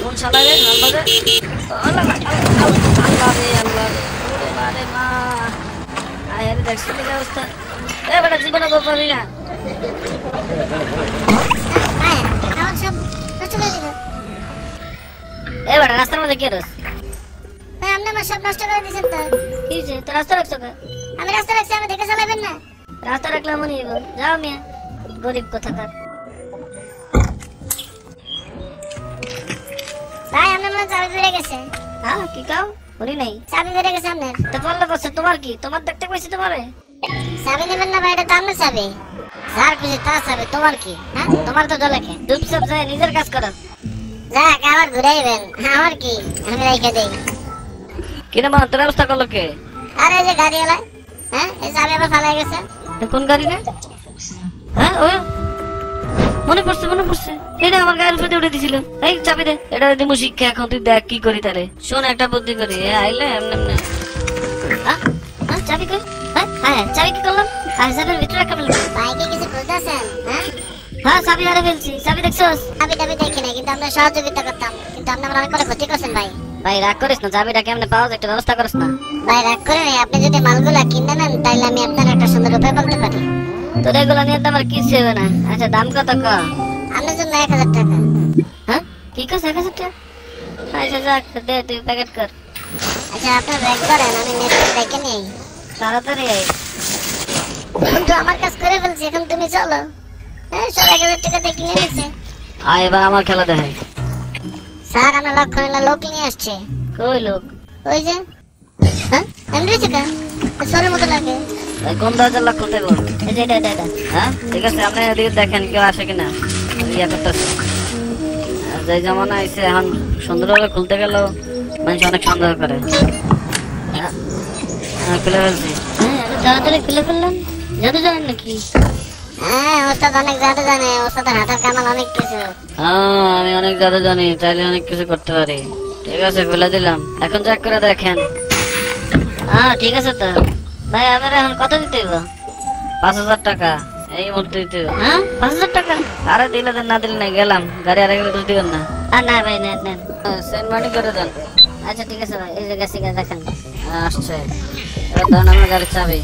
কোন শালা রে আল্লাহ রে আল্লাহ আল্লাহ রে আল্লাহ রে ওরে বারে মা আয়ের দেখছিস কি অবস্থা এ বেটা জীবনে গো পাবি না আয় আমার সব নষ্ট করে দিল। এ বেটা রাস্তার মধ্যে কে রস ভাই আপনি আমার সব নষ্ট করে দিয়েছেন তো। কি যে তো রাস্তা রাখছো কে আমি রাস্তা রাখছি, আমি দেখে চালাবেন না। রাস্তা রাখলে মনে হইব যাও মিয়া গরিব কোথাকার ভাই আপনার মনে হয় চাবি বেড়ে গেছে। হ্যাঁ কি কাও বলি নাই চাবি বেড়ে গেছে আপনার। তো বললে বসে তোমার কি তোমার দেখতে পাইছি তোমারে চাবি নেবেন না ভাই, এটা তো আপনার চাবি। যার খুশি তার চাবি, তোমার কি? হ্যাঁ তোমার তো জলে কে চুপচাপ যায় নিজের কাজ করো যাক আবার ঘুরাইবেন, আমার কি? আমি রেখে দেই। কিনে মা তোর ব্যবস্থা করলো কে আরে এই যে গাড়িওয়ালা, হ্যাঁ এই চাবি আবার ফালাই গেছে। কোন গাড়ি রে হ্যাঁ ও মনে পড়ছে এটা আমার গায়ের উপরে উঠে দিছিল এই চাবি দে এটা দিমু শিক্ষা এখন তুই দেখ কি করি তারে শোন একটা বুদ্ধি করি আইলে এমনি এমনি হ্যাঁ হ্যাঁ চাবি কই হ্যাঁ চাবি কি করলাম আর চাবির ভিতরে একটা ফেললাম বাইকে কিছু খুঁজতেছেন? হ্যাঁ হ্যাঁ চাবি আরে ফেলছি চাবি দেখছস চাবি টাবি দেখি না, কিন্তু আমরা সহযোগিতা করতাম, কিন্তু আপনি আমার অনেক করে ক্ষতি করছেন ভাই। ভাই রাগ করিস না চাবিটা কেমনে পাওয়া যায় একটা ব্যবস্থা করিস না ভাই রাগ করে নাই, আপনি যদি মালগুলা কিনে নেন তাইলে আমি আপনার একটা সুন্দর উপায় বলতে পারি। তোর এগুলো নিয়ে তো আমার কিছু হবে না আচ্ছা দাম কত ক আপনার জন্য 1000 টাকা। হ্যাঁ কি কস 1000 টাকা আচ্ছা যাক দে তুই প্যাকেট কর আচ্ছা আপনার ব্যাগ করেন, আমি মেসেজ দেখে নেই। তাড়াতাড়ি আয় কিন্তু আমার কাজ করে ফেলছি, এখন তুমি চলো। হ্যাঁ সব 1000 টাকা দিয়ে কিনে নিচ্ছে। আয় এবার আমার খেলা দেখাই স্যার আমরা লক্ষণীয় লোক নিয়ে আসছে। কই লোক ওই যে হ্যাঁ এমনি চিকা সরের মতো লাগে। এই কোন দরজার লক্ষণ দেবো এই যে এটা হ্যাঁ ঠিক আছে আপনি এদিকে দেখেন কেউ আসে কিনা ইয়া করতেছে যে যেমন আইসে এখন সুন্দরভাবে খুলতে গেলেও মানুষ অনেক সন্দেহ করে হ্যাঁ, খুলে ফেলছি হ্যাঁ এত তাড়াতাড়ি খুলে ফেললাম জাদু জানেন নাকি হ্যাঁ ওস্তাদ অনেক জাদু জানে, ওস্তাদের হাতের কামাল অনেক কিছু। হ্যাঁ আমি অনেক জাদু জানি চাইলে অনেক কিছু করতে পারি ঠিক আছে খুলে দিলাম এখন চেক করে দেখেন হ্যাঁ ঠিক আছে তো ভাই আমার এখন কত দিতে হইব 5000 টাকা এই মুহূর্তে দিতে হইব হ্যাঁ 5000 টাকা আরে দিলে দেন না দিলে না গেলাম গাড়ি আর একটু দিবেন না আর না ভাই নেন নেন সেন্ড মানি করে দেন আচ্ছা ঠিক আছে ভাই এই যে গেছি দেখেন আসছে এবার দেন আমার গাড়ির চাবি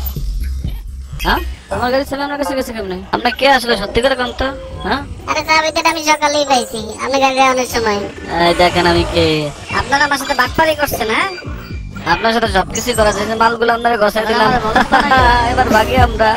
হ্যাঁ তোমার গাড়ি চাবি আমার কাছে গেছে কেমনে আপনার কে আসলে সত্যি করে কোন তো হ্যাঁ আরে চাবিটা আমি সকালেই পাইছি, আমি গাড়ি যাওয়ানোর সময়। এই দেখেন আমি কে আপনারা আমার সাথে বাটপারি করছেন হ্যাঁ আপনার সাথে সবকিছু করা যায় যে মালগুলো আপনারা গছাই দিলাম এবার ভাগি আমরা